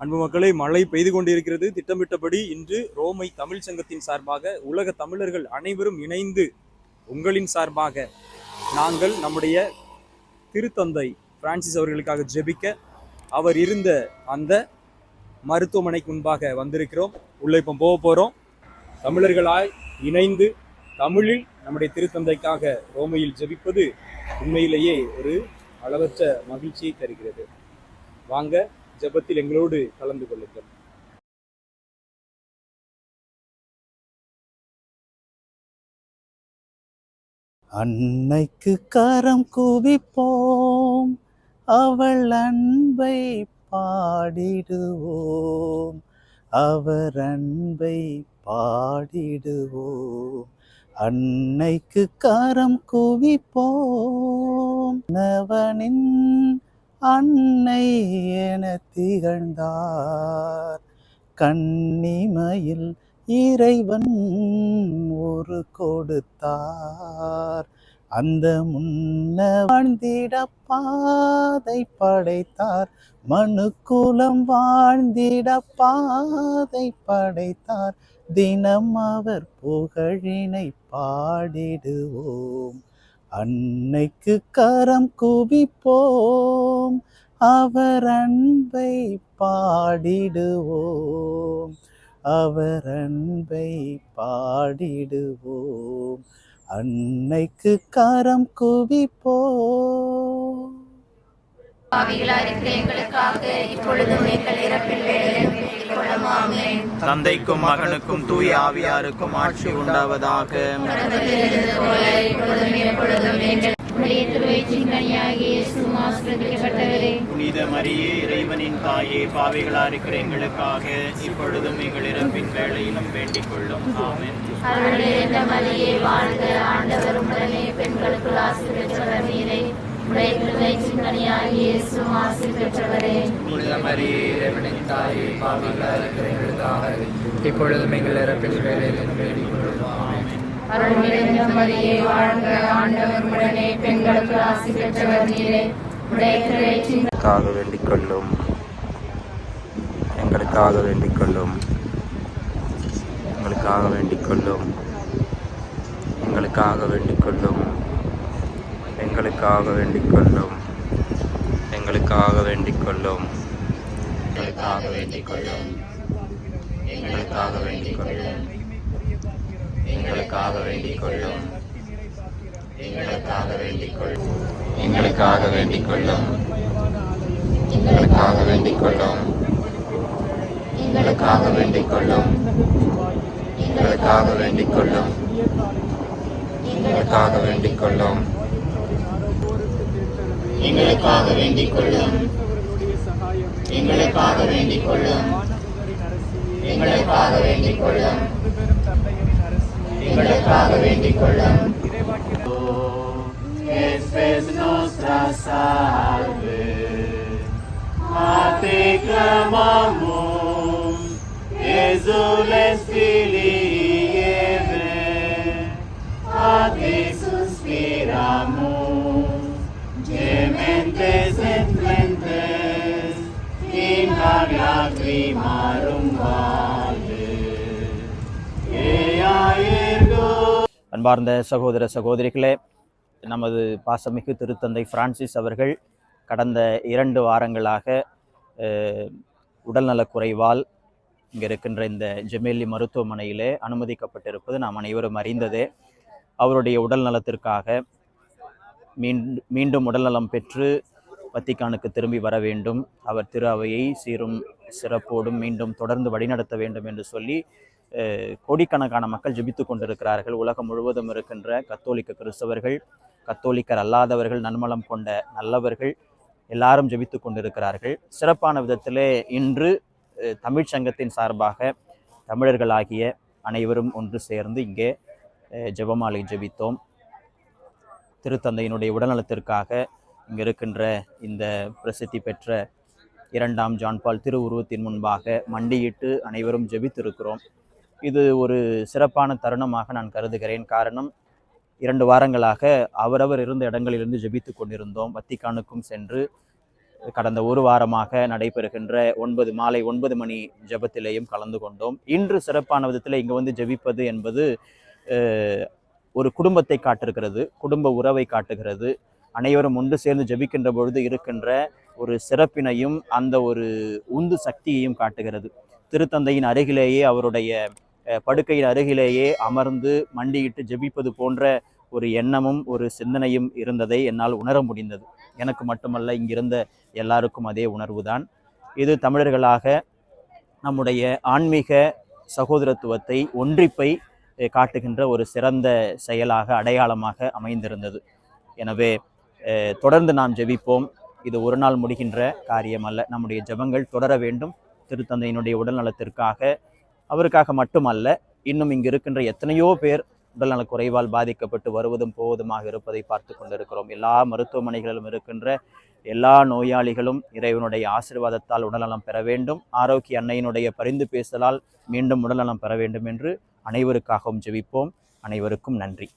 அன்பு மக்களை, மழை பெய்து கொண்டிருக்கிறது. திட்டமிட்டபடி இன்று ரோமை தமிழ் சங்கத்தின் சார்பாக உலக தமிழர்கள் அனைவரும் இணைந்து உங்களின் சார்பாக நாங்கள் நம்முடைய திருத்தந்தை பிரான்சிஸ் அவர்களுக்காக ஜெபிக்க அவர் இருந்த அந்த மருத்துவமனைக்கு முன்பாக வந்திருக்கிறோம். உள்ள இப்போ போக போகிறோம். தமிழர்களாய் இணைந்து தமிழில் நம்முடைய திருத்தந்தைக்காக ரோமையில் ஜெபிப்பது உண்மையிலேயே ஒரு அளவற்ற மகிழ்ச்சியை தருகிறது. வாங்க, ஜெபத்தில் எங்களோடு கலந்து கொள்ளுங்கள். அன்னைக்கு கரம் குவிப்போம், அவள் அன்பை பாடிடுவோம், அவர் அன்பை பாடிடுவோம். அன்னைக்கு கரம் குவிப்போம், நவனின் அன்னை என திகழ்ந்தார். கன்னிமையில் இறைவன் ஒரு கொடுத்தார். அந்த முன்ன வாழ்ந்திட பாதை படைத்தார், மனுக்குலம் வாழ்ந்திட பாதை படைத்தார். தினம் அவர் புகழினை பாடிடுவோம், அன்னைக்கு கரம் குவிப்போம், அவர் அன்பை பாடிடுவோம், அவர் அன்பை பாடிடுவோம். அன்னைக்கு கரம் குவிப்போம். தந்தைக்கும் மகனுக்கும் தூய ஆவியாருக்கும் ஆட்சி உண்டாவதாக. புனித மரியே, இறைவனின் தாயே, பாவிகளா இருக்கிற எங்களுக்காக இப்பொழுதும் எங்கள் இறப்பின் வேளையிலும் வேண்டிக் கொள்ளும். ஆமென். பெண்களுக்குள் ஆசி பெற்றவர் நீரே, இப்பொழுதும் எங்கள் இறப்பின் வேளையிலும் வேண்டிக் கொள்ளும். ஆமென். பெண்களுக்கு ஆசி பெற்றவர் நீரே, எங்களுக்காக வேண்டிக் கொள்ளும், எங்களுக்காக வேண்டிக் கொள்ளும், எங்களுக்காக வேண்டிக் கொள்ளும், எங்களுக்காக வேண்டிக் கொள்ளும், எங்களுக்காக வேண்டிக் கொள்ளும், எங்களுக்காக வேண்டிக் கொள்ளும், எங்களுக்காக வேண்டிக் கொள்ளும், எங்களுக்காக வேண்டிக் கொள்ளும், எங்களுக்காக வேண்டிக் கொள்ளும், எங்களுக்காக வேண்டிக் கொள்ளும், எங்களுக்காக வேண்டிக் கொள்ளும், எங்களுக்காக வேண்டிக் கொள்ளும், எங்களுக்காக வேண்டிக் கொள்ளும், எங்களுக்காக வேண்டிக் கொள்ளும், எங்களுக்காக வேண்டிக் கொள்ளும், எங்களுக்காக வேண்டிக் கொள்ளும், எங்களுக்காக வேண்டிக் கொள்ளும், எங்களுக்காக வேண்டிக் கொள்ளும், எங்களுக்காக வேண்டிக் கொள்ளும். Espes nostra salve, a te clamamos, exules filii Eve, a te suspiramos, gementes et flentes, in hac lacrimarum vale, ea ergo. அன்பார்ந்த சகோதர சகோதரிகளே, நமது பாசமிகு திருத்தந்தை பிரான்சிஸ் அவர்கள் கடந்த 2 வாரங்களாக உடல்நலக்குறைவால் இங்கே இருக்கின்ற இந்த ஜெமெல்லி மருத்துவமனையிலே அனுமதிக்கப்பட்டிருப்பது நாம் அனைவரும் அறிந்ததே. அவருடைய உடல் நலத்திற்காக மீண்டும் உடல்நலம் பெற்று வத்திக்கானுக்கு திரும்பி வர வேண்டும், அவர் திரு அவையை சீரும் சிறப்போடும் மீண்டும் தொடர்ந்து வழிநடத்த வேண்டும் என்று சொல்லி கோடிக்கணக்கான மக்கள் ஜெபித்து கொண்டிருக்கிறார்கள். உலகம் முழுவதும் இருக்கின்ற கத்தோலிக்க கிறிஸ்தவர்கள், கத்தோலிக்கர் அல்லாதவர்கள், நன்மலம் கொண்ட நல்லவர்கள் எல்லாரும் ஜெபித்து கொண்டிருக்கிறார்கள். சிறப்பான விதத்திலே இன்று தமிழ் சங்கத்தின் சார்பாக தமிழர்களாகிய அனைவரும் ஒன்று சேர்ந்து இங்கே ஜெபமாலை ஜெபித்தோம். திருத்தந்தையினுடைய உடல்நலத்திற்காக இங்கே இருக்கின்ற இந்த பிரசித்தி பெற்ற 2ஆம் ஜான் பால் திருவுருவத்தின் முன்பாக மண்டியிட்டு அனைவரும் ஜெபித்திருக்கிறோம். இது ஒரு சிறப்பான தருணமாக நான் கருதுகிறேன். காரணம், 2 வாரங்களாக அவரவர் இருந்த இடங்களிலிருந்து ஜெபித்து கொண்டிருந்தோம். வத்திக்கானுக்கும் சென்று கடந்த ஒரு வாரமாக நடைபெறுகின்ற மாலை 9 மணி ஜெபத்திலேயும் கலந்து கொண்டோம். இன்று சிறப்பான விதத்தில் இங்கே வந்து ஜெபிப்பது என்பது ஒரு குடும்பத்தை காட்டுகிறது, குடும்ப உறவை காட்டுகிறது. அனைவரும் ஒன்று சேர்ந்து ஜெபிக்கின்ற பொழுது இருக்கின்ற ஒரு சிறப்பினையும் அந்த ஒரு உந்து சக்தியையும் காட்டுகிறது. திருத்தந்தையின் அருகிலேயே, அவருடைய படுக்கையின் அருகிலேயே அமர்ந்து மண்டியிட்டு ஜெபிப்பது போன்ற ஒரு எண்ணமும் ஒரு சிந்தனையும் இருந்ததை என்னால் உணர முடிந்தது. எனக்கு மட்டுமல்ல, இங்கிருந்த எல்லாருக்கும் அதே உணர்வுதான். இது தமிழர்களாக நம்முடைய ஆன்மீக சகோதரத்துவத்தை, ஒன்றிப்பை காட்டுகின்ற ஒரு சிறந்த செயலாக, அடையாளமாக அமைந்திருந்தது. எனவே தொடர்ந்து நாம் ஜெபிப்போம். இது ஒரு நாள் முடிகின்ற காரியம் அல்ல. நம்முடைய ஜெபங்கள் தொடர வேண்டும். திருத்தந்தையினுடைய உடல் நலத்திற்காக, அவருக்காக மட்டுமல்ல, இன்னும் இங்கு இருக்கின்ற எத்தனையோ பேர் உடல்நலக் குறைவால் பாதிக்கப்பட்டு வருவதும் போவதுமாக இருப்பதை பார்த்து கொண்டிருக்கிறோம். எல்லா மருத்துவமனைகளிலும் இருக்கின்ற எல்லா நோயாளிகளும் இறைவனுடைய ஆசீர்வாதத்தால் உடல்நலம் பெற வேண்டும், ஆரோக்கிய அன்னையினுடைய பரிந்து பேசலால் மீண்டும் உடல்நலம் பெற வேண்டும் என்று அனைவருக்காகவும் ஜெபிப்போம். அனைவருக்கும் நன்றி.